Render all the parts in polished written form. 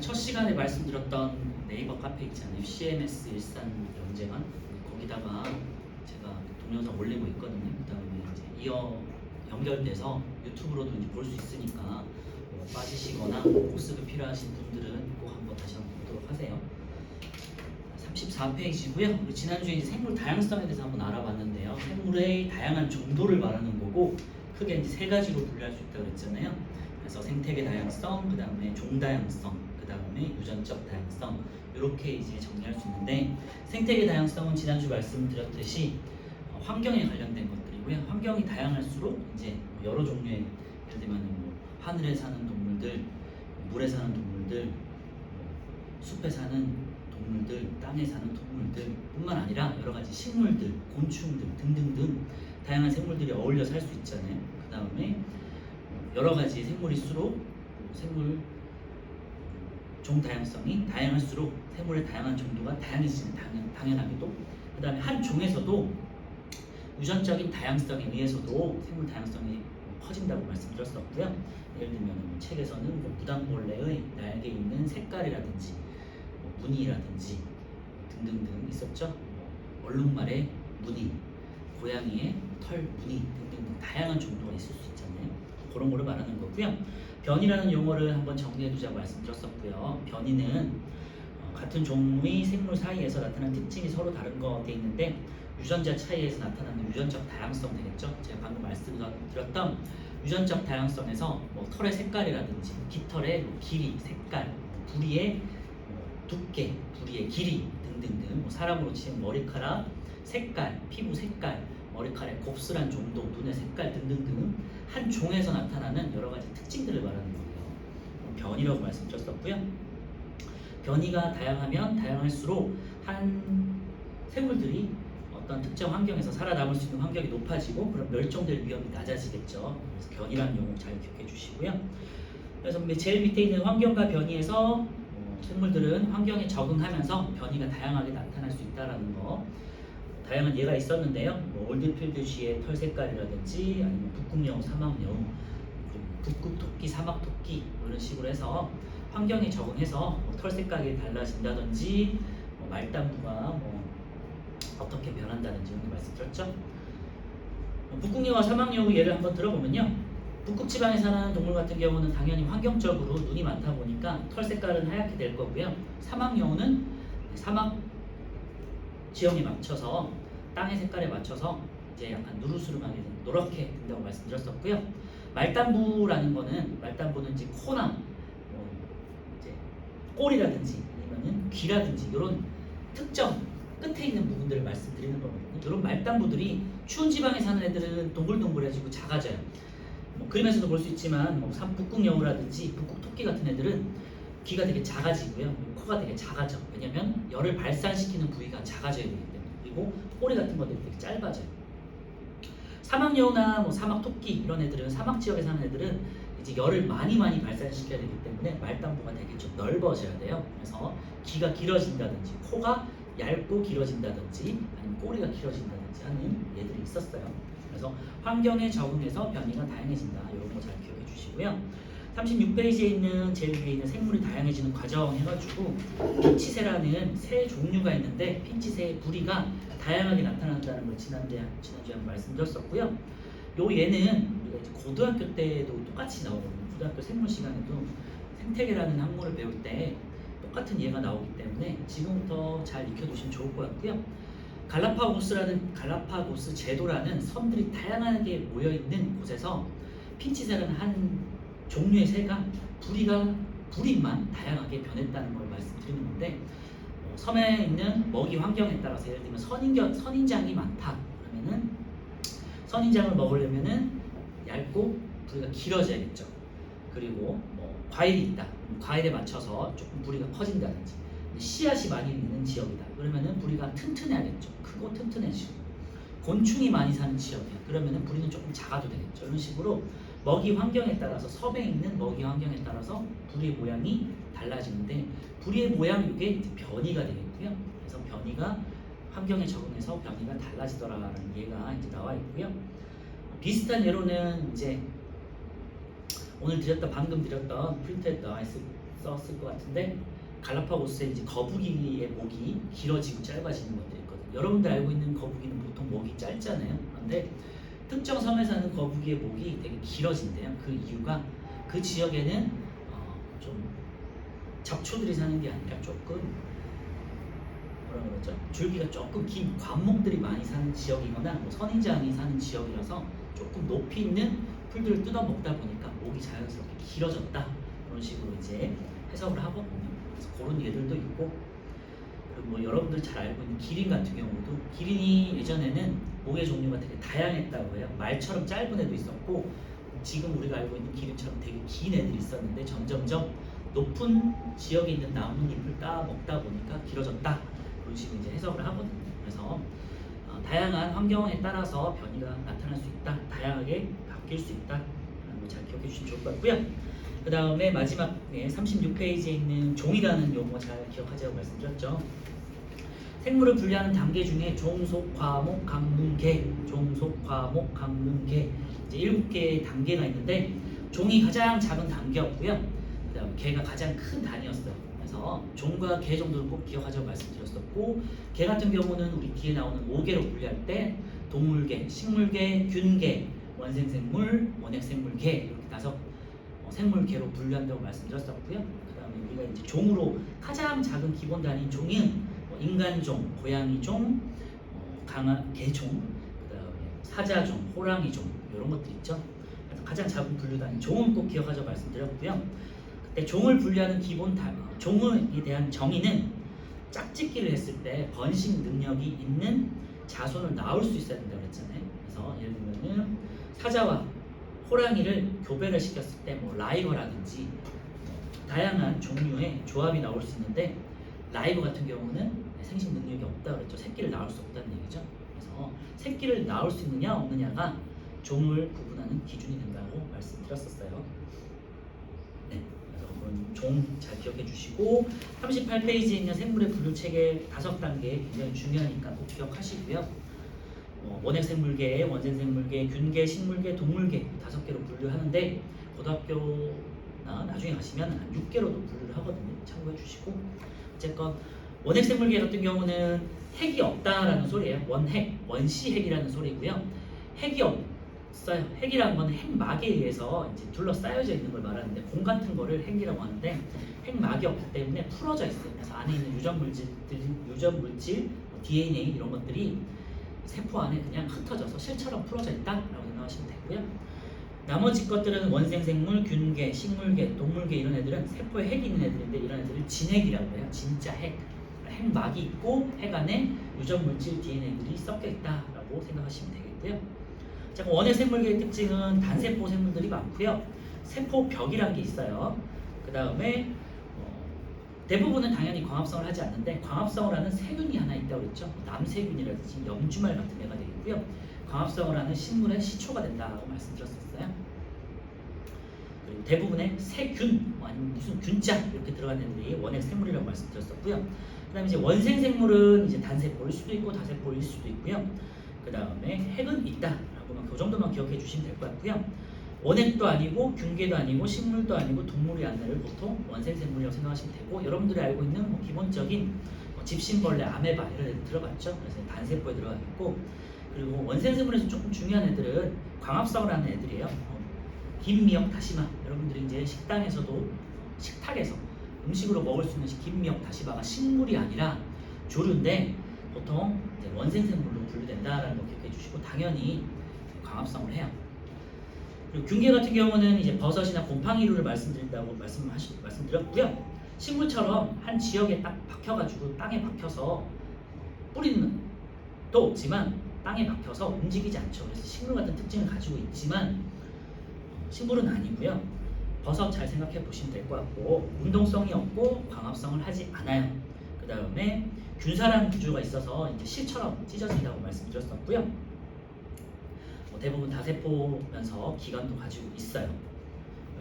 첫 시간에 말씀드렸던 네이버 카페 있잖아요. CMS 일산 연재관 거기다가 제가 동영상 올리고 있거든요. 그다음에 이제 이어 연결돼서 유튜브로도 이제 볼 수 있으니까 빠지시거나 복습이 필요하신 분들은 꼭 한번 다시 한번 보도록 하세요. 34페이지고요. 지난주에 이제 생물 다양성에 대해서 한번 알아봤는데요. 생물의 다양한 정도를 말하는 거고 크게 이제 세 가지로 분류할 수 있다고 했잖아요. 그래서 생태계 다양성, 그 다음에 종다양성, 그 다음에 유전적 다양성 이렇게 이제 정리할 수 있는데 생태계 다양성은 지난주 말씀드렸듯이 환경에 관련된 것들이고요. 환경이 다양할수록 이제 여러 종류의 예를 들면 뭐 하늘에 사는 동물들, 물에 사는 동물들, 숲에 사는 동물들, 땅에 사는 동물들 뿐만 아니라 여러 가지 식물들, 곤충들 등등등 다양한 생물들이 어울려 살 수 있잖아요. 그 다음에 여러 가지 생물일수록 생물 종 다양성이 다양할수록 생물의 다양한 정도가 다양해지는 당연하게도 그 다음에 한 종에서도 유전적인 다양성에 의해서도 생물 다양성이 커진다고 말씀드렸었고요. 예를 들면 책에서는 무당벌레의 날개에 있는 색깔이라든지 무늬라든지 등등등 있었죠. 얼룩말의 무늬, 고양이의 털 무늬 등등 다양한 정도가 있을 수 있잖아요. 그런 거를 말하는 거고요. 변이라는 용어를 한번 정리해두자고 말씀드렸었고요. 변이는 같은 종의 생물 사이에서 나타나는 특징이 서로 다른 거 돼 있는데 유전자 차이에서 나타나는 유전적 다양성 되겠죠. 제가 방금 말씀드렸던 유전적 다양성에서 뭐 털의 색깔이라든지 깃털의 길이, 색깔, 부리의 두께, 부리의 길이 등등등 뭐 사람으로 치면 머리카락, 색깔, 피부 색깔, 머리카락의 곱슬한 정도, 눈의 색깔 등등등 한 종에서 나타나는 여러 가지 특징들을 말하는 거예요. 변이라고 말씀드렸었고요. 변이가 다양하면 다양할수록 한 생물들이 어떤 특정 환경에서 살아남을 수 있는 환경이 높아지고 그럼 멸종될 위험이 낮아지겠죠. 그래서 변이라는 용어 잘 기억해 주시고요. 그래서 제일 밑에 있는 환경과 변이에서 생물들은 환경에 적응하면서 변이가 다양하게 나타날 수 있다는 거 다양한 예가 있었는데요. 뭐 올드필드 쥐의 털 색깔이라든지 아니면 북극여우, 사막여우, 북극토끼, 사막토끼 이런 식으로 해서 환경에 적응해서 털 색깔이 달라진다든지 말단부가 어떻게 변한다든지 이런 거 말씀드렸죠. 북극여우와 사막여우 예를 한번 들어보면요. 북극 지방에 사는 동물 같은 경우는 당연히 환경적으로 눈이 많다 보니까 털 색깔은 하얗게 될 거고요. 사막여우는 사막 지형에 맞춰서 땅의 색깔에 맞춰서 이제 약간 누르스름하게 노랗게 된다고 말씀드렸었고요. 말단부라는 거는 말단부는 이제 코나 이제 꼬리라든지 아니면은 귀라든지 이런 특정 끝에 있는 부분들을 말씀드리는 거거든요. 이런 말단부들이 추운 지방에 사는 애들은 동글동글해지고 작아져요. 그림에서도 볼 수 있지만 북극여우라든지 북극토끼 같은 애들은 귀가 되게 작아지고요. 코가 되게 작아져. 왜냐면 열을 발산시키는 부위가 작아져야 되기 때문에. 그리고 꼬리 같은 것들이 되게 짧아져요. 사막여우나 사막토끼 이런 애들은 사막 지역에 사는 애들은 이제 열을 많이 발산시켜야 되기 때문에 말단부가 되게 좀 넓어져야 돼요. 그래서 귀가 길어진다든지 코가 얇고 길어진다든지 아니면 꼬리가 길어진다든지 하는 예들이 있었어요. 그래서 환경에 적응해서 변이가 다양해진다. 이런 거 잘 기억해 주시고요. 36페이지에 있는 제일 위에 있는 생물이 다양해지는 과정 해가지고 핀치새라는 새 종류가 있는데 핀치새의 부리가 다양하게 나타난다는 걸 지난주에 한번 말씀드렸었고요. 요 얘는 우리가 이제 고등학교 때도 똑같이 나오거든요. 고등학교 생물 시간에도 생태계라는 학문을 배울 때 똑같은 예가 나오기 때문에 지금부터 잘 익혀두시면 좋을 것 같고요. 갈라파고스 제도라는 섬들이 다양하게 모여있는 곳에서 핀치새라는 한 종류의 새가 부리만 다양하게 변했다는 걸 말씀드리는 건데 섬에 있는 먹이 환경에 따라서 예를 들면 선인장이 많다 그러면은 선인장을 먹으려면은 얇고 부리가 길어져야겠죠. 그리고 과일이 있다 과일에 맞춰서 조금 부리가 커진다든지 씨앗이 많이 있는 지역이다 그러면은 부리가 튼튼해야겠죠. 크고 튼튼해지고 곤충이 많이 사는 지역이야 그러면은 부리는 조금 작아도 되겠죠. 이런 식으로 먹이 환경에 따라서 섬에 있는 먹이 환경에 따라서 부리의 모양이 달라지는데 부리의 모양 이게 변이가 되겠고요. 그래서 변이가 환경에 적응해서 변이가 달라지더라라는 예가 이제 나와 있고요. 비슷한 예로는 이제 오늘 방금 드렸던 프린트에 나와 있을 썼을 것 같은데 갈라파고스의 이제 거북이의 목이 길어지고 짧아지는 것들이 있거든요. 여러분들 알고 있는 거북이는 보통 목이 짧잖아요. 그런데 특정 섬에 사는 거북이의 목이 되게 길어진대요. 그 이유가 그 지역에는 좀 잡초들이 사는 게 아니라 조금 뭐라 그러죠? 줄기가 조금 긴 관목들이 많이 사는 지역이거나 뭐 선인장이 사는 지역이라서 조금 높이 있는 풀들을 뜯어 먹다 보니까 목이 자연스럽게 길어졌다. 그런 식으로 이제 해석을 하거든요. 그래서 그런 예들도 있고, 그리고 뭐 여러분들 잘 알고 있는 기린 같은 경우도 기린이 예전에는 목의 종류가 되게 다양했다고 해요. 말처럼 짧은 애도 있었고 지금 우리가 알고 있는 기린처럼 되게 긴 애들이 있었는데 점점점 높은 지역에 있는 나뭇잎을 따 먹다 보니까 길어졌다. 그런 식으로 이제 해석을 하거든요. 그래서 다양한 환경에 따라서 변이가 나타날 수 있다. 다양하게 바뀔 수 있다. 라는 거 잘 기억해 주시면 좋을 것 같고요. 그 다음에 마지막에 36페이지에 있는 종이라는 용어 잘 기억하자고 말씀드렸죠. 생물을 분류하는 단계 중에 종, 속, 과, 목, 각, 문, 개, 종, 속, 과, 목, 각, 문, 개 이제 7개의 단계가 있는데 종이 가장 작은 단계였고요. 그 다음에 개가 가장 큰 단위였어요. 그래서 종과 개 정도는 꼭 기억하자고 말씀드렸었고, 개 같은 경우는 우리 뒤에 나오는 5개로 분류할 때 동물계, 식물계, 균계, 원생생물, 원핵생물계 이렇게 5 생물계로 분류한다고 말씀드렸었고요. 그 다음에 우리가 이제 종으로 가장 작은 기본 단위인 종은 인간종, 고양이종, 개종, 그 다음에 사자종, 호랑이종 이런 것들 있죠. 그래서 가장 작은 분류 단위 종은 꼭 기억하자고 말씀드렸고요. 그때 종을 분류하는 기본 단위, 종에 대한 정의는 짝짓기를 했을 때 번식 능력이 있는 자손을 낳을 수 있어야 된다고 그랬잖아요. 그래서 예를 들면은 사자와 호랑이를 교배를 시켰을 때 뭐 라이거라든지 다양한 종류의 조합이 나올 수 있는데 라이거 같은 경우는 생식 능력이 없다 그랬죠. 새끼를 낳을 수 없다는 얘기죠. 그래서 새끼를 낳을 수 있느냐 없느냐가 종을 구분하는 기준이 된다고 말씀드렸었어요. 네, 그래서 그런 종 잘 기억해 주시고 38페이지에 있는 생물의 분류 체계 5단계 굉장히 중요하니까 꼭 기억하시고요. 원핵생물계, 원생생물계, 균계, 식물계, 동물계 5개로 분류하는데 고등학교나 나중에 가시면 한 6개로도 분류를 하거든요. 참고해 주시고 어쨌건 원핵생물계 같은 경우는 핵이 없다라는 소리예요. 원핵, 원시핵이라는 소리고요. 핵이 없어요. 핵이라는 건 핵막에 의해서 이제 둘러싸여져 있는 걸 말하는데 공 같은 거를 핵이라고 하는데 핵막이 없기 때문에 풀어져 있어요. 그래서 안에 있는 유전물질, DNA 이런 것들이 세포 안에 그냥 흩어져서 실처럼 풀어져 있다라고 생각하시면 되고요. 나머지 것들은 원생생물, 균계, 식물계, 동물계 이런 애들은 세포에 핵이 있는 애들인데 이런 애들을 진핵이라고 해요. 진짜 핵. 핵막이 있고 핵 안에 유전물질 DNA들이 섞여 있다라고 생각하시면 되겠고요. 자, 원핵 생물계의 특징은 단세포 생물들이 많고요. 세포벽이라는 게 있어요. 그 다음에 대부분은 당연히 광합성을 하지 않는데 광합성을 하는 세균이 하나 있다고 그랬죠. 남세균이라든지 염주말 같은 애가 되겠고요. 광합성을 하는 식물의 시초가 된다고 말씀드렸었어요. 그리고 대부분의 세균 아니면 무슨 균자 이렇게 들어간 애들이 원핵 생물이라고 말씀드렸었고요. 그다음에 이제 원생 생물은 이제 단세포일 수도 있고 다세포일 수도 있고요. 그다음에 핵은 있다라고만 그 정도만 기억해 주시면 될 것 같고요. 원핵도 아니고 균계도 아니고 식물도 아니고 동물이 아니를 보통 원생생물이라고 생각하시면 되고 여러분들이 알고 있는 기본적인 집신벌레, 아메바 이런 애들 들어갔죠. 그래서 단세포에 들어가 있고 그리고 원생생물에서 조금 중요한 애들은 광합성을 하는 애들이에요. 김미역, 다시마 여러분들이 이제 식당에서도 식탁에서 음식으로 먹을 수 있는 김미역, 다시마가 식물이 아니라 조류인데 보통 이제 원생생물로 분류된다라는 거 기억해 주시고 당연히 광합성을 해요. 그리고 균계 같은 경우는 이제 버섯이나 곰팡이류를 말씀드린다고 말씀드렸고요. 식물처럼 한 지역에 딱 박혀가지고 땅에 박혀서 뿌리는 또 없지만 땅에 박혀서 움직이지 않죠. 그래서 식물 같은 특징을 가지고 있지만 식물은 아니고요. 버섯 잘 생각해 보시면 될 것 같고 운동성이 없고 광합성을 하지 않아요. 그 다음에 균사라는 구조가 있어서 이제 실처럼 찢어진다고 말씀드렸었고요. 대부분 다세포면서 기관도 가지고 있어요.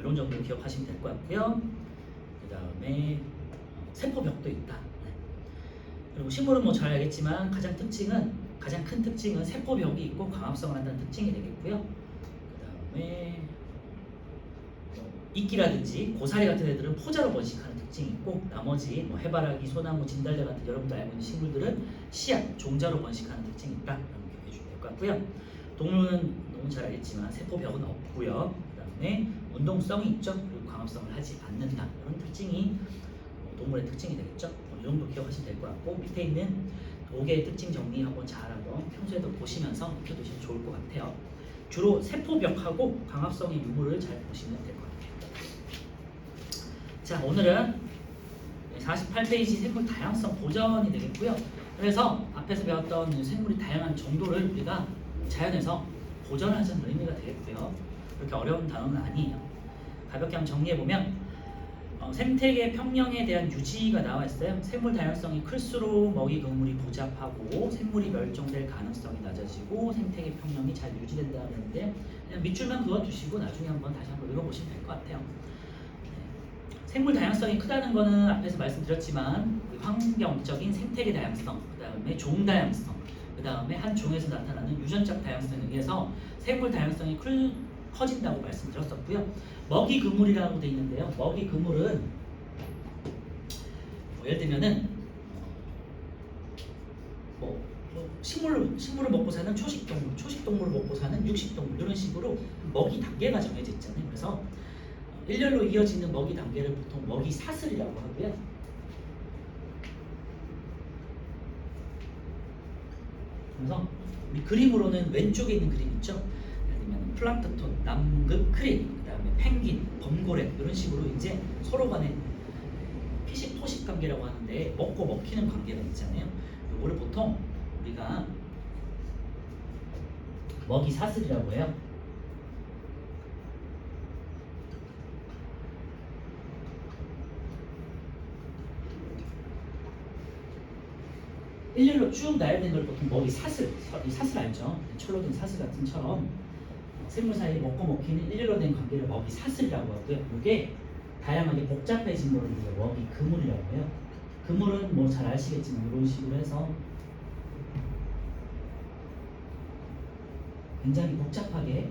이런 정도 기억하시면 될 것 같고요. 그 다음에 세포벽도 있다. 네. 그리고 식물은 뭐 잘 알겠지만 가장 큰 특징은 세포벽이 있고 광합성을 한다는 특징이 되겠고요. 그 다음에 이끼라든지 고사리 같은 애들은 포자로 번식하는 특징이 있고, 나머지 뭐 해바라기, 소나무, 진달래 같은 여러분들 알고 있는 식물들은 씨앗, 종자로 번식하는 특징이 있다. 라는 거 기억해 주시면 될 것 같고요. 동물은 너무 잘 알겠지만 세포벽은 없고요. 그 다음에 운동성이 있죠. 그리고 광합성을 하지 않는다. 이런 특징이 동물의 특징이 되겠죠. 이 정도 기억하시면 될 것 같고, 밑에 있는 5개의 특징 정리 한번 잘 한번 평소에도 보시면서 익혀두시면 좋을 것 같아요. 주로 세포벽하고 광합성의 유무를 잘 보시면 될 것 같아요. 자, 오늘은 48페이지 생물 다양성 보전이 되겠고요. 그래서 앞에서 배웠던 생물이 다양한 정도를 우리가 자연에서 보전하자는 의미가 되겠고요. 그렇게 어려운 단어는 아니에요. 가볍게 한번 정리해보면 생태계 평형에 대한 유지가 나와 있어요. 생물 다양성이 클수록 먹이 그물이 복잡하고 생물이 멸종될 가능성이 낮아지고 생태계 평형이 잘 유지된다는데, 그냥 밑줄만 그어두시고 나중에 한번 다시 한번 읽어보시면 될 것 같아요. 생물 다양성이 크다는 거는 앞에서 말씀드렸지만 환경적인 생태계 다양성, 그 다음에 종 다양성, 그 다음에 한 종에서 나타나는 유전적 다양성에 의해서 생물 다양성이 커진다고 말씀드렸었고요. 먹이 그물이라고 되어 있는데요. 먹이 그물은 예를 들면은 식물을 먹고 사는 초식동물, 초식동물을 먹고 사는 육식동물, 이런 식으로 먹이 단계가 정해져 있잖아요. 그래서 일렬로 이어지는 먹이 단계를 보통 먹이 사슬이라고 하고요. 그래서 우리 그림으로는 왼쪽에 있는 그림 있죠. 예를 들면 플랑크톤, 남극 크릴, 그 다음에 펭귄, 범고래, 이런 식으로 이제 서로 간에 피식 토식 관계라고 하는데 먹고 먹히는 관계가 있잖아요. 이거를 보통 우리가 먹이 사슬이라고 해요. 일렬로 쭉 나열된 걸 보통 먹이 사슬, 이 사슬 알죠? 철로 된 사슬 같은 처럼 생물 사이에 먹고 먹히는 일렬로 된 관계를 먹이 사슬이라고 하고요. 이게 다양하게 복잡해진 걸 우리가 먹이 그물이라고 해요. 그물은 뭐 잘 아시겠지만 이런 식으로 해서 굉장히 복잡하게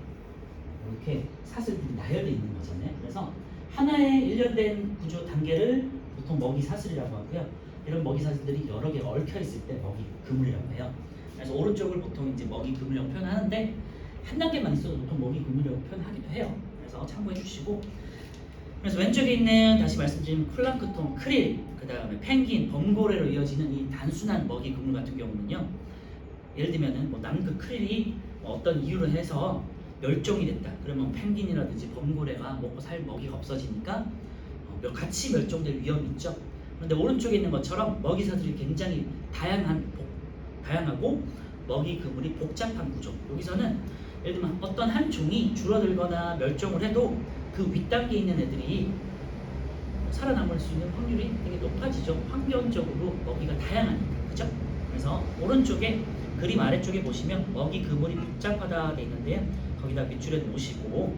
이렇게 사슬들이 나열되어 있는 거잖아요. 그래서 하나의 일련된 구조 단계를 보통 먹이 사슬이라고 하고요. 이런 먹이 사슬들이 여러 개 얽혀 있을 때 먹이 그물이라고 해요. 그래서 오른쪽을 보통 이제 먹이 그물이라고 표현하는데 한 단계만 있어도 보통 먹이 그물이라고 표현하기도 해요. 그래서 참고해 주시고, 그래서 왼쪽에 있는 다시 말씀드린 플랑크톤, 크릴, 그 다음에 펭귄, 범고래로 이어지는 이 단순한 먹이 그물 같은 경우는요. 예를 들면은 뭐 남극 크릴이 어떤 이유로 해서 멸종이 됐다. 그러면 펭귄이라든지 범고래가 먹고 살 먹이가 없어지니까 같이 멸종될 위험이 있죠. 그런데 오른쪽에 있는 것처럼 먹이 사슬이 굉장히 다양하고 먹이 그물이 복잡한 구조. 여기서는 예를 들면 어떤 한 종이 줄어들거나 멸종을 해도 그 윗단계에 있는 애들이 살아남을 수 있는 확률이 되게 높아지죠. 환경적으로 먹이가 다양하니까. 그죠? 그래서 오른쪽에 그림 아래쪽에 보시면 먹이 그물이 복잡하다 되어 있는데요. 거기다 밑줄에 놓으시고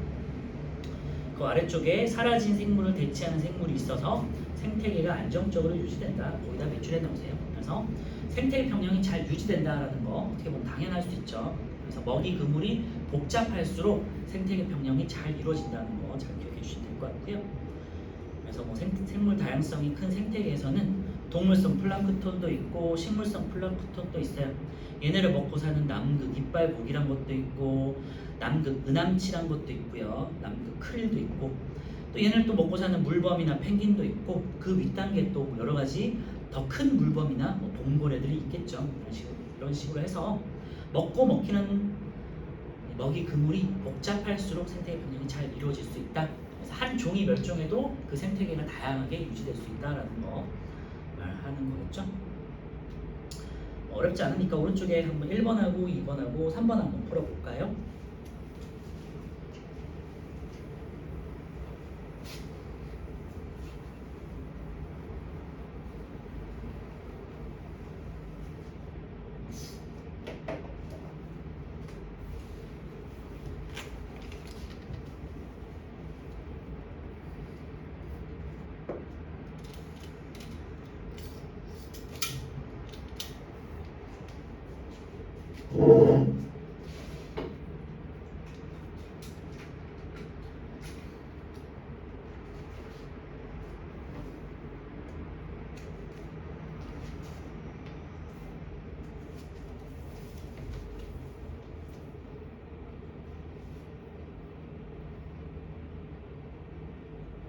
그 아래쪽에 사라진 생물을 대체하는 생물이 있어서 생태계가 안정적으로 유지된다. 거기다 밑줄에 넣으세요. 그래서 생태계 평형이 잘 유지된다라는 거 어떻게 보면 당연할 수 있죠. 그래서 먹이 그물이 복잡할수록 생태계 평형이 잘 이루어진다는 거 잘 기억해 주시면 될 것 같고요. 그래서 뭐 생물 다양성이 큰 생태계에서는 동물성 플랑크톤도 있고 식물성 플랑크톤도 있어요. 얘네를 먹고 사는 남극 이빨 고기란 것도 있고 남극 은암치란 것도 있고요. 남극 크릴도 있고 또 얘네를 또 먹고 사는 물범이나 펭귄도 있고 그 윗단계 또 여러 가지 더 큰 물범이나 뭐 범고래들이 있겠죠. 이런 식으로 해서 먹고 먹히는 먹이 그물이 복잡할수록 생태계 평형이 잘 이루어질 수 있다. 그래서 한 종이 멸종해도 그 생태계가 다양하게 유지될 수 있다라는 거 말하는 거겠죠. 어렵지 않으니까 오른쪽에 한번 1번하고 2번하고 3번 한번 풀어볼까요?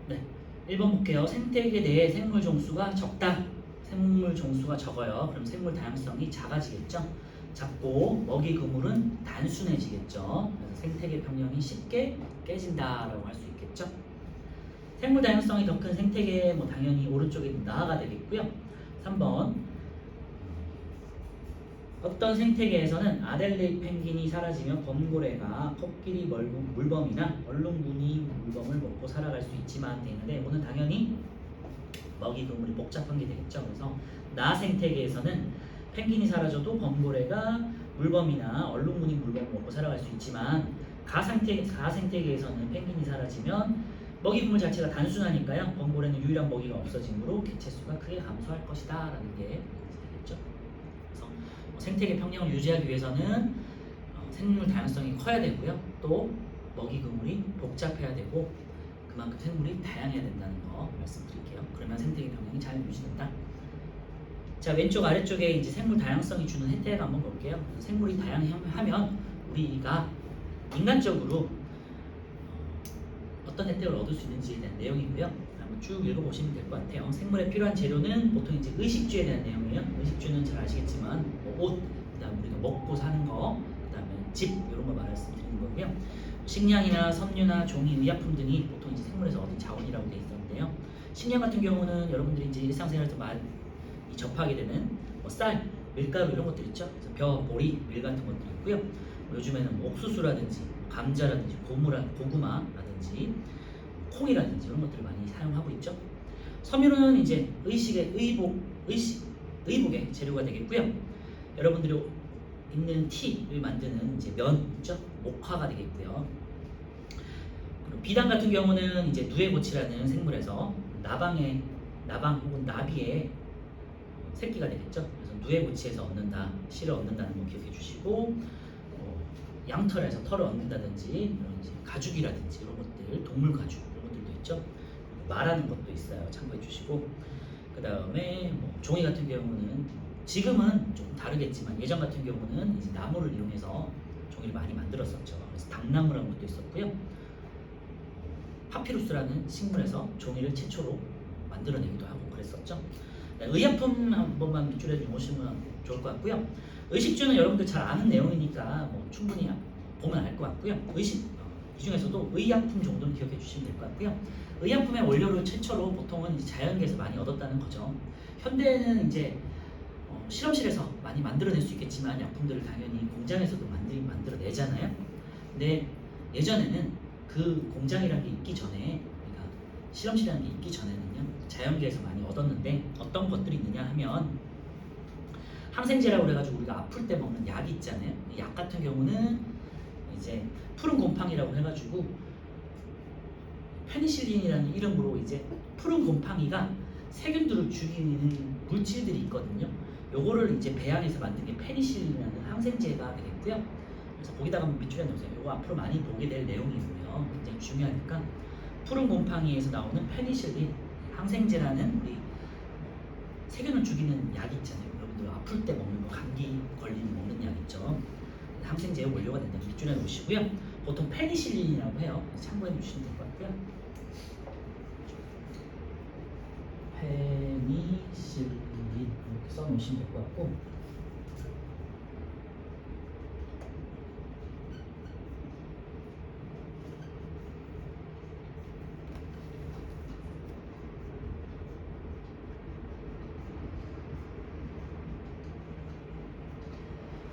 네, 1번 볼게요. 생태계 내에 생물 종수가 적다. 생물 종수가 적어요. 그럼 생물 다양성이 작아지겠죠. 작고 먹이 그물은 단순해지겠죠. 그래서 생태계 평형이 쉽게 깨진다라고 할 수 있겠죠. 생물 다양성이 더 큰 생태계 뭐 당연히 오른쪽에 나아가 되겠고요. 3번 어떤 생태계에서는 아델레이 펭귄이 사라지면 범고래가 코끼리 물범이나 얼룩무늬 물범을 먹고 살아갈 수 있지만 되는데 이거는 당연히 먹이 그물이 복잡한 게 되겠죠. 그래서 나 생태계에서는 펭귄이 사라져도 범고래가 물범이나 얼룩무늬 물범을 먹고 살아갈 수 있지만 가 생태계에서는 펭귄이 사라지면 먹이 그물 자체가 단순하니까요. 범고래는 유일한 먹이가 없어지므로 개체수가 크게 감소할 것이다 라는 게 되겠죠. 그래서 생태계 평형을 유지하기 위해서는 생물 다양성이 커야 되고요. 또 먹이 그물이 복잡해야 되고 그만큼 생물이 다양해야 된다는 거 말씀드릴게요. 그러면 생태계 평형이 잘 유지된다. 자, 왼쪽 아래쪽에 이제 생물 다양성이 주는 혜택 한번 볼게요. 생물이 다양하면 우리가 인간적으로 어떤 혜택을 얻을 수 있는지에 대한 내용이고요. 한번 쭉 읽어보시면 될 것 같아요. 생물에 필요한 재료는 보통 이제 의식주에 대한 내용이에요. 의식주는 잘 아시겠지만 뭐 옷, 그다음 우리가 먹고 사는 거, 그다음에 집 이런 거 말씀드리는 거고요. 식량이나 섬유나 종이, 의약품 등이 보통 이제 생물에서 얻은 자원이라고 되어 있었는데요. 식량 같은 경우는 여러분들이 이제 일상생활에서 많이 접하게 되는 뭐 쌀, 밀가루 이런 것들 있죠. 그래서 벼, 보리, 밀 같은 것들이 있고요. 옥수수라든지 감자라든지 고구마라든지 콩이라든지 이런 것들을 많이 사용하고 있죠. 섬유는 이제 의복의 재료가 되겠고요. 여러분들이 입는 티를 만드는 이제 면 있죠. 목화가 되겠고요. 그리고 비단 같은 경우는 이제 누에고치라는 생물에서 나방 혹은 나비의 새끼가 되겠죠. 그래서 누에고치에서 얻는다, 실을 얻는다는 거 기억해 주시고 양털에서 털을 얻는다든지 이런 이제 가죽이라든지 이런 것들, 동물 가죽 이런 것들도 있죠. 말하는 것도 있어요. 참고해 주시고 그 다음에 뭐 종이 같은 경우는 지금은 좀 다르겠지만 예전 같은 경우는 이제 나무를 이용해서 종이를 많이 만들었었죠. 그래서 당나무라는 것도 있었고요. 파피루스라는 식물에서 종이를 최초로 만들어내기도 하고 그랬었죠. 의약품 한 번만 밑줄에 놓으시면 좋을 것 같고요. 의식주는 여러분들 잘 아는 내용이니까 뭐 충분히 보면 알 것 같고요. 이 중에서도 의약품 정도는 기억해 주시면 될 것 같고요. 의약품의 원료를 최초로 보통은 이제 자연계에서 많이 얻었다는 거죠. 현대에는 이제 실험실에서 많이 만들어낼 수 있겠지만 약품들을 당연히 공장에서도 만들어내잖아요. 근데 예전에는 그 공장이라는 게 있기 전에, 그러니까 실험실이라는 게 있기 전에는요, 자연계에서 많이 얻었는데 어떤 것들이 있느냐 하면 항생제라고 그래가지고 우리가 아플 때 먹는 약이 있잖아요. 약 같은 경우는 이제 푸른 곰팡이라고 해가지고 페니실린이라는 이름으로 이제 푸른 곰팡이가 세균들을 죽이는 물질들이 있거든요. 요거를 이제 배양해서 만든 게 페니실린이라는 항생제가 되겠고요. 그래서 거기다가 한번 밑줄에 넣으세요. 요거 앞으로 많이 보게 될 내용이고요. 굉장히 중요하니까 푸른 곰팡이에서 나오는 페니실린 항생제라는 우리 세균을 죽이는 약이 있잖아요. 여러분들 아플 때 먹는 거, 감기 걸리면 먹는 약 있죠. 항생제의 원료가 된다는 밑줄에 놓으시고요. 보통 페니실린이라고 해요. 참고해 주시면 될 것 같고요. 페니실린 이렇게 써 놓으시면 될 것 같고,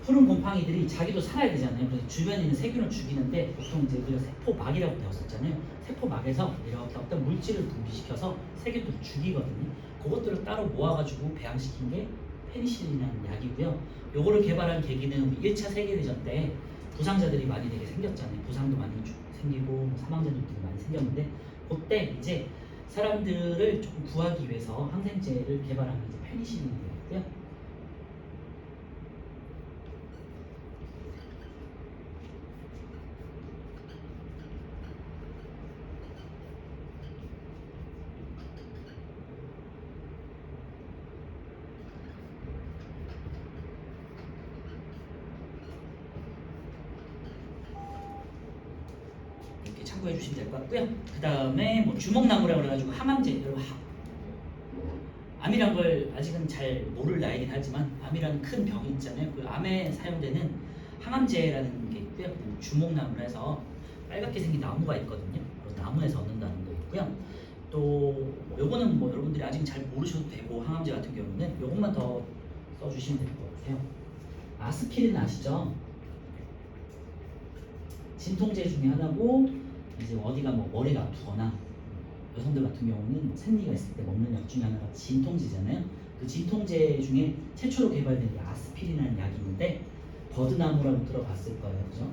푸른 곰팡이들이 자기도 살아야 되잖아요. 그래서 주변에 있는 세균을 죽이는데 보통 이제 우리가 세포막이라고 배웠었잖아요. 세포막에서 이렇게 어떤 물질을 분비시켜서 세균들을 죽이거든요. 그것들을 따로 모아가지고 배양시킨 게 페니실린이라는 약이고요. 요거를 개발한 계기는 1차 세계대전 때 부상자들이 많이 되게 생겼잖아요. 부상도 많이 생기고 사망자들도 많이 생겼는데 그때 이제 사람들을 조금 구하기 위해서 항생제를 개발한 게 이제 페니실린이었고요. 이렇게 참고해 주시면 될 것 같고요. 그 다음에 뭐 주먹나무라고 그래가지고 항암제, 여러분 암이란 걸 아직은 잘 모를 나이긴 하지만 암이라는 큰 병이 있잖아요. 그 암에 사용되는 항암제라는 게 있고요. 주목나무라 해서 빨갛게 생긴 나무가 있거든요. 나무에서 얻는다는 거 있고요. 또 요거는 뭐 여러분들이 아직 잘 모르셔도 되고, 항암제 같은 경우는 요것만 더 써주시면 될 것 같아요. 아스피린 아시죠? 진통제 중에 하나고, 이제 어디가 뭐 머리가 아프거나 여성들 같은 경우는 뭐 생리가 있을 때 먹는 약 중에 하나가 진통제잖아요. 그 진통제 중에 최초로 개발된 게 아스피린이라는 약이 있는데, 버드나무라고 들어봤을 거예요, 그죠?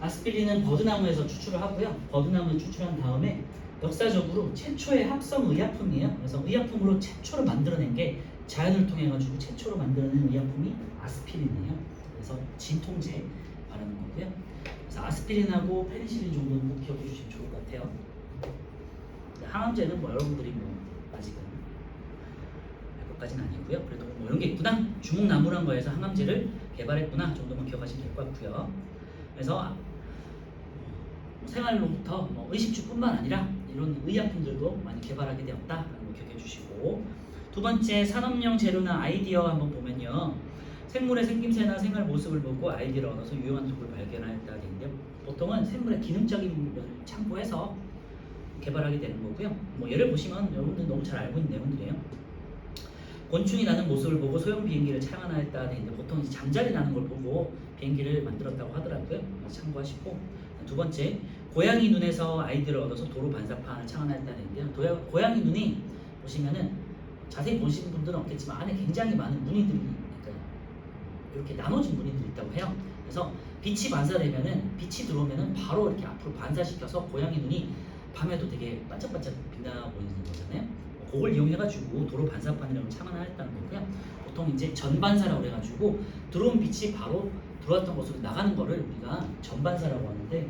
아스피린은 버드나무에서 추출을 하고요. 버드나무를 추출한 다음에 역사적으로 최초의 합성 의약품이에요. 그래서 의약품으로 최초로 만들어낸 게, 자연을 통해 가지고 최초로 만들어낸 의약품이 아스피린이에요. 그래서 진통제 바르는 거고요. 그래서 아스피린하고 페니실린 정도는 꼭 기억해 주시면 좋을 것 같아요. 항암제는 뭐 여러분들이 뭐 아직은 알 것까지는 아니고요. 그래도 뭐 이런 게 있구나, 주목나무란 거에서 항암제를 개발했구나 정도만 기억하시면 될 것 같고요. 그래서 생활로부터 뭐 의식주뿐만 아니라 이런 의약품들도 많이 개발하게 되었다라는 거 기억해 주시고, 두 번째 산업용 재료나 아이디어 한번 보면요, 생물의 생김새나 생활 모습을 보고 아이디어를 얻어서 유용한 톡을 발견하였다 되는데요, 보통은 생물의 기능적인 면을 참고해서 개발하게 되는 거고요. 뭐 예를 보시면 여러분들 너무 잘 알고 있는 내용들이에요. 곤충이 나는 모습을 보고 소형 비행기를 창안하였다 되는데, 보통 이제 잠자리 나는 걸 보고 비행기를 만들었다고 하더라고요. 참고하시고, 두 번째, 고양이 눈에서 아이디어를 얻어서 도로 반사판을 창안하였다 되는데요, 고양이 눈이 보시면은 자세히 보시는 분들은 없겠지만 안에 굉장히 많은 무늬들이, 그러니까 이렇게 나눠진 무늬들이 있다고 해요. 그래서 빛이 반사되면은, 빛이 들어오면은 바로 이렇게 앞으로 반사시켜서 고양이 눈이 밤에도 되게 반짝반짝 빛나 보이는 거잖아요. 그걸 이용해가지고 도로 반사판이라고 창안하였다는 거고요. 보통 이제 전반사라고 해가지고 들어온 빛이 바로 들어왔던 곳으로 나가는 거를 우리가 전반사라고 하는데,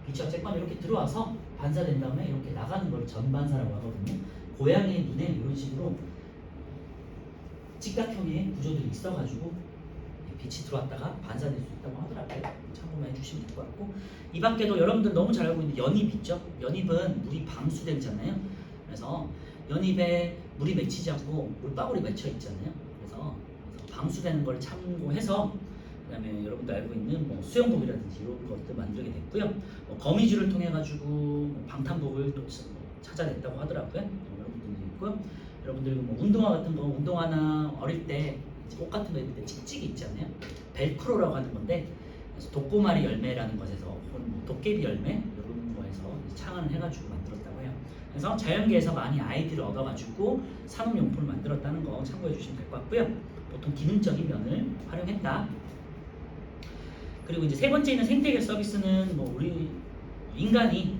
빛이 어쨌건 이렇게 들어와서 반사된 다음에 이렇게 나가는 걸 전반사라고 하거든요. 고양이의 눈에 이런 식으로 직각형의 구조들이 있어가지고 빛이 들어왔다가 반사될 수 있다고 하더라고요. 참고만 해주시면 될 것 같고, 이 밖에도 여러분들 너무 잘 알고 있는 연잎 있죠? 연잎은 물이 방수되잖아요. 그래서 연잎에 물이 맺히지 않고 물방울이 맺혀 있잖아요. 그래서 방수되는 걸 참고해서, 그 다음에 여러분들 알고 있는 뭐 수영복이라든지 이런 것들 만들게 됐고요. 뭐 거미줄을 통해 가지고 뭐 방탄복을 또 찾아냈다고 하더라고요. 여러분들도 있고요. 여러분들 뭐 운동화 같은 거, 운동화나 어릴 때 옷 같은 거 입을 때 찍찍이 있잖아요. 벨크로라고 하는 건데, 그래서 독고마리 열매라는 것에서, 혹은 뭐 도깨비 열매 이런 거에서 창안을 해가지고 만들었다고 해요. 그래서 자연계에서 많이 아이디를 얻어가지고 산업용품을 만들었다는 거 참고해 주시면 될 것 같고요. 보통 기능적인 면을 활용했다. 그리고 이제 세 번째 있는 생태계 서비스는 뭐 우리 인간이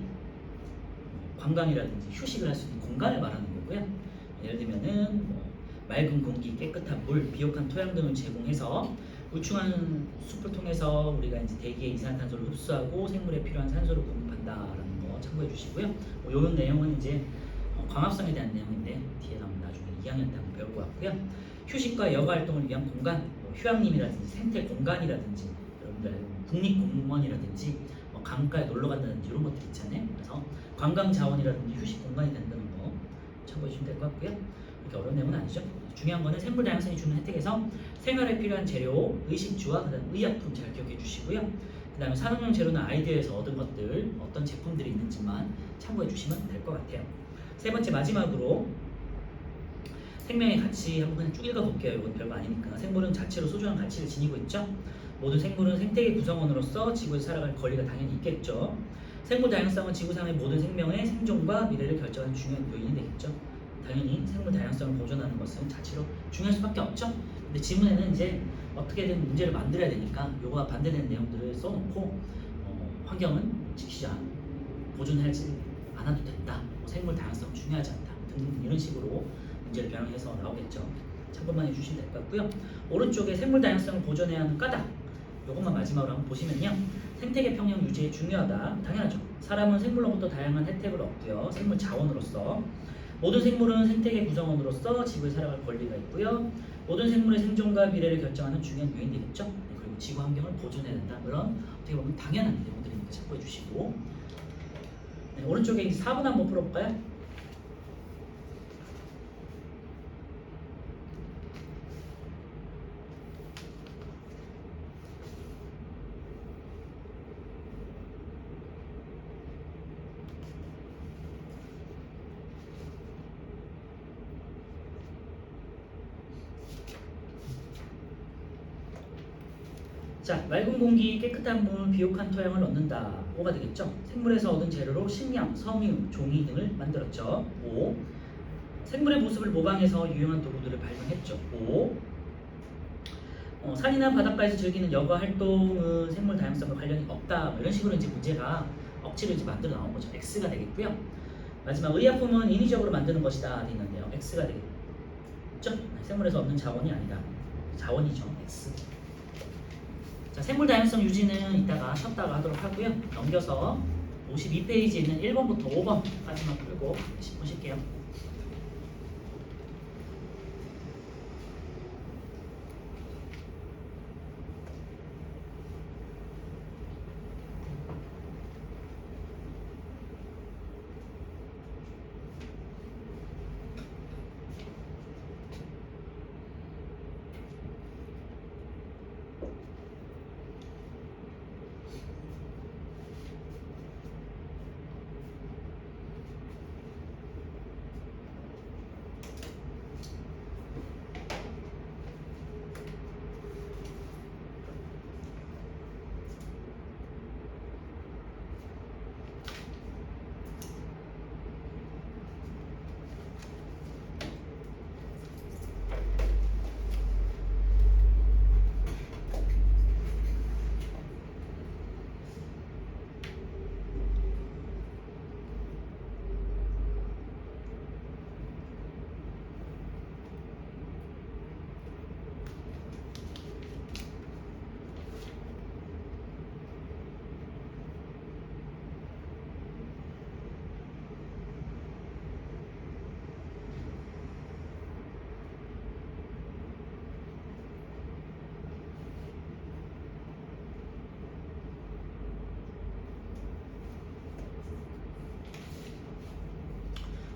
관광이라든지 휴식을 할 수 있는 공간을 말하는 거고요. 예를 들면은 뭐 맑은 공기, 깨끗한 물, 비옥한 토양 등을 제공해서 울충한 숲을 통해서 우리가 이제 대기의 이산탄소를 흡수하고 생물에 필요한 산소를 공급한다라는 거 참고해 주시고요. 뭐 이런 내용은 이제 광합성에 대한 내용인데 뒤에 나오면 나중에 2학년 때 한번 배울 것 같고요. 휴식과 여가 활동을 위한 공간, 뭐 휴양림이라든지 생태 공간이라든지, 여러분들 국립공원이라든지 뭐 강가에 놀러 간다든지 이런 것들 있잖아요. 그래서 관광 자원이라든지 휴식 공간이 된다는 거 참고해 주시면 될 것 같고요. 이렇게 어려운 내용은 아니죠. 중요한 거는 생물 다양성이 주는 혜택에서 생활에 필요한 재료, 의식주와 그다음 의약품 잘 기억해 주시고요. 그다음에 산업용 재료나 아이디어에서 얻은 것들, 어떤 제품들이 있는지만 참고해 주시면 될 것 같아요. 세 번째 마지막으로 생명의 가치 한번 그냥 쭉 읽어볼게요. 이건 별거 아니니까. 생물은 자체로 소중한 가치를 지니고 있죠. 모든 생물은 생태계 구성원으로서 지구에서 살아갈 권리가 당연히 있겠죠. 생물 다양성은 지구상의 모든 생명의 생존과 미래를 결정하는 중요한 요인이 되겠죠. 당연히 생물 다양성을 보존하는 것은 자체로 중요할 수밖에 없죠. 근데 지문에는 이제 어떻게든 문제를 만들어야 되니까 요거와 반대되는 내용들을 써놓고 환경은 지키지 않고 보존하지 않아도 된다. 생물 다양성 중요하지 않다. 등등 이런 식으로 문제를 변형해서 나오겠죠. 참고만 해주시면 될 것 같고요. 오른쪽에 생물 다양성을 보존해야 하는 까닭. 요것만 마지막으로 한번 보시면요. 생태계 평형 유지에 중요하다. 당연하죠. 사람은 생물로부터 다양한 혜택을 얻고요. 생물 자원으로서 모든 생물은 생태계 구성원으로서 지구에 살아갈 권리가 있고요. 모든 생물의 생존과 미래를 결정하는 중요한 요인이 되겠죠. 그리고 지구 환경을 보존해야 된다. 그런 어떻게 보면 당연한 내용들이니까 참고해 주시고 네, 오른쪽에 4번 한번 풀어볼까요? 자, 맑은 공기, 깨끗한 물, 비옥한 토양을 얻는다. 5가 되겠죠. 생물에서 얻은 재료로 식량, 섬유, 종이 등을 만들었죠. 5. 생물의 모습을 모방해서 유용한 도구들을 발명했죠. 5. 산이나 바닷가에서 즐기는 여가 활동은 생물 다양성과 관련이 없다. 이런 식으로 이제 문제가 억지로 이제 만들어 나온 거죠. X가 되겠고요. 마지막 의약품은 인위적으로 만드는 것이다. 돼 있는데요. X가 되겠죠. 생물에서 얻는 자원이 아니다. 자원이죠. X. 자, 생물 다양성 유지는 이따가 쉬었다가 하도록 하고요. 넘겨서 52페이지에 있는 1번부터 5번까지만 풀고 보실게요.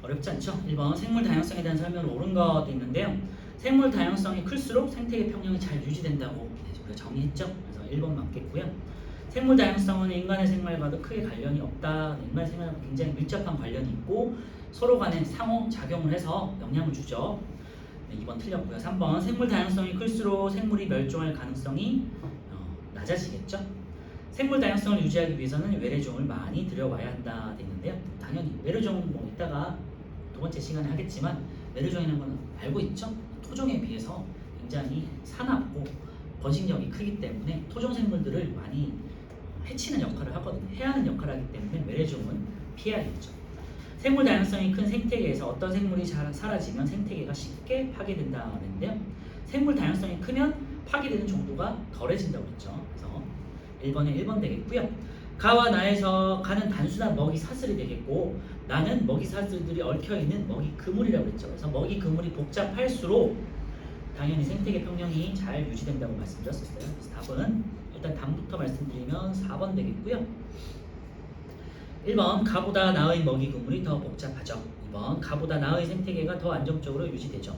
어렵지 않죠? 1번 생물 다양성에 대한 설명을 옳은 것 있는데요. 생물 다양성이 클수록 생태계 평형이 잘 유지된다고 우리가 정의했죠. 그래서 1번 맞겠고요. 생물 다양성은 인간의 생활과도 크게 관련이 없다. 인간의 생활과 굉장히 밀접한 관련이 있고 서로 간에 상호 작용을 해서 영향을 주죠. 네, 2번 틀렸고요. 3번 생물 다양성이 클수록 생물이 멸종할 가능성이 낮아지겠죠. 생물 다양성을 유지하기 위해서는 외래종을 많이 들여와야 한다. 되는데요. 당연히 외래종은 뭐 이따가 두 번째 시간에 하겠지만 외래종이라는 건 알고 있죠? 토종에 비해서 굉장히 사납고 번식력이 크기 때문에 토종 생물들을 많이 해치는 역할을 하거든요. 해하는 역할을 하기 때문에 외래종은 피해야겠죠. 생물 다양성이 큰 생태계에서 어떤 생물이 사라지면 생태계가 쉽게 파괴된다 그랬는데요. 생물 다양성이 크면 파괴되는 정도가 덜해진다고 그랬죠. 그래서 1번에 1번 되겠고요. 가와 나에서 가는 단순한 먹이 사슬이 되겠고 나는 먹이 사슬들이 얽혀있는 먹이 그물이라고 했죠. 그래서 먹이 그물이 복잡할수록 당연히 생태계 평형이 잘 유지된다고 말씀드렸었어요. 그래서 답은 일단 답부터 말씀드리면 4번 되겠고요. 1번 가보다 나의 먹이 그물이 더 복잡하죠. 2번 가보다 나의 생태계가 더 안정적으로 유지되죠.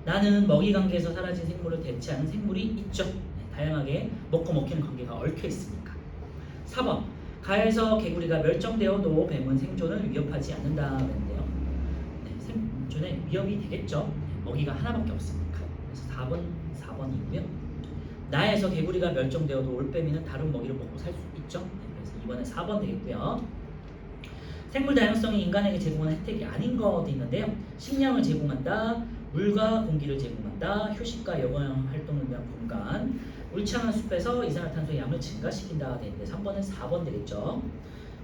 나는 먹이 관계에서 사라진 생물을 대체하는 생물이 있죠. 다양하게 먹고 먹히는 관계가 얽혀 있으니까. 4번 가에서 개구리가 멸종되어도 뱀은 생존을 위협하지 않는다 그랬는데요. 네, 생존에 위협이 되겠죠. 먹이가 하나밖에 없으니까. 그래서 4번이고요. 나에서 개구리가 멸종되어도 올빼미는 다른 먹이를 먹고 살 수 있죠. 네, 그래서 이번에 4번 되겠고요. 생물 다양성이 인간에게 제공하는 혜택이 아닌 것도 있는데요. 식량을 제공한다, 물과 공기를 제공한다, 휴식과 여가 활동을 위한 공간, 울창한 숲에서 이산화탄소의 양을 증가시킨다 되는데 3번은 4번 되겠죠.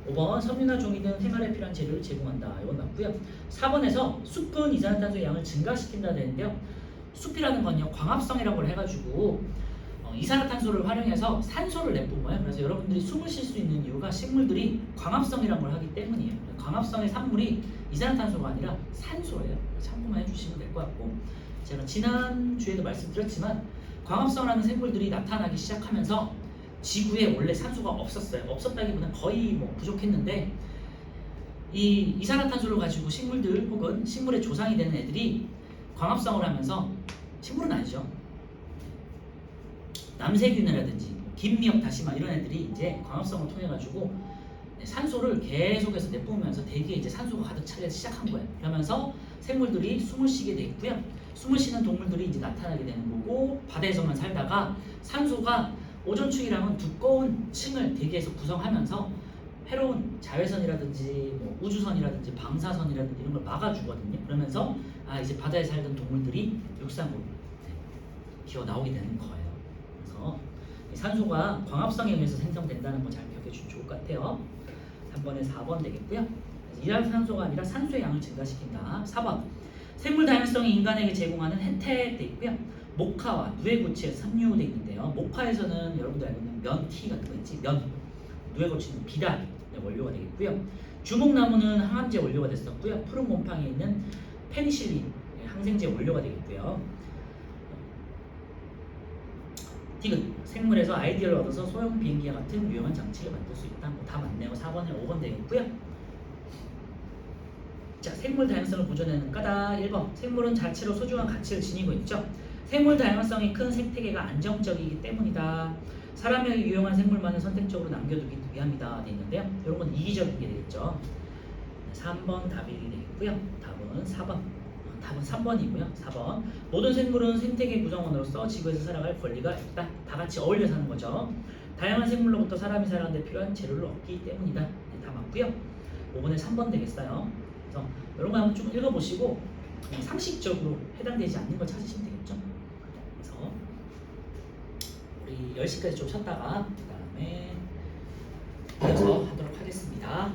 5번 섬유나 종이 등 생활에 필요한 재료를 제공한다. 이건 맞고요. 4번에서 숲은 이산화탄소의 양을 증가시킨다 되는데요. 숲이라는 건요 광합성이라고 해가지고 이산화탄소를 활용해서 산소를 내뿜어요. 그래서 여러분들이 숨을 쉴 수 있는 이유가 식물들이 광합성이라는 걸 하기 때문이에요. 광합성의 산물이 이산화탄소가 아니라 산소예요. 참고만 해주시면 될 것 같고, 제가 지난 주에도 말씀드렸지만 광합성이라는 생물들이 나타나기 시작하면서 지구에 원래 산소가 없었어요. 없었다기보다는 거의 부족했는데 이 이산화탄소를 가지고 식물들 혹은 식물의 조상이 되는 애들이 광합성을 하면서, 식물은 아니죠. 남세균이라든지 김미역, 다시마 이런 애들이 이제 광합성을 통해 가지고 산소를 계속해서 내뿜으면서 대기에 이제 산소가 가득 차기 시작한 거예요. 그러면서 생물들이 숨을 쉬게 돼 있고요. 숨을 쉬는 동물들이 이제 나타나게 되는 거고, 바다에서만 살다가 산소가 오존층이랑은 두꺼운 층을 대기에서 구성하면서 해로운 자외선이라든지 우주선이라든지 방사선이라든지 이런 걸 막아주거든요. 그러면서 이제 바다에 살던 동물들이 육상으로 기어 나오게 되는 거예요. 그래서 산소가 광합성에 의해서 생성된다는 거 잘 기억해 주시면 좋을 것 같아요. 3번에 4번 되겠고요. 이산화탄소가 아니라 산소의 양을 증가시킨다. 4번 생물 다양성이 인간에게 제공하는 혜택 돼 있고요. 모카와 누에고치에 섬유돼 있는데요. 모카에서는 여러분들 알고 있는 면티 같은 거 있지? 면, 누에고치는 비단 원료가 되겠고요. 주목나무는 항암제 원료가 됐었고요. 푸른 곰팡이에 있는 페니실린 항생제 원료가 되겠고요. 디귿 생물에서 아이디어를 얻어서 소형 비행기와 같은 유용한 장치를 만들 수 있다. 다 맞네요. 4번에 5번 되겠고요. 자, 생물 다양성을 보존하는 까닭 1번 생물은 자체로 소중한 가치를 지니고 있죠. 생물 다양성이 큰 생태계가 안정적이기 때문이다. 사람에게 유용한 생물만을 선택적으로 남겨두기 위함이다 돼 있는데요. 이런 건 이기적인 게 되겠죠. 3번 답이 되겠고요. 답은 4번. 답은 3번이고요. 4번 모든 생물은 생태계 구성원으로서 지구에서 살아갈 권리가 있다. 다 같이 어울려 사는 거죠. 다양한 생물로부터 사람이 살아가는 데 필요한 재료를 얻기 때문이다. 다 맞고요. 5번에 3번 되겠어요. 그래서 이런 거 한번 좀 읽어보시고 상식적으로 해당되지 않는 걸 찾으시면 되겠죠. 그래서 우리 10시까지 좀 쉬었다가 그 다음에 이어서 하도록 하겠습니다.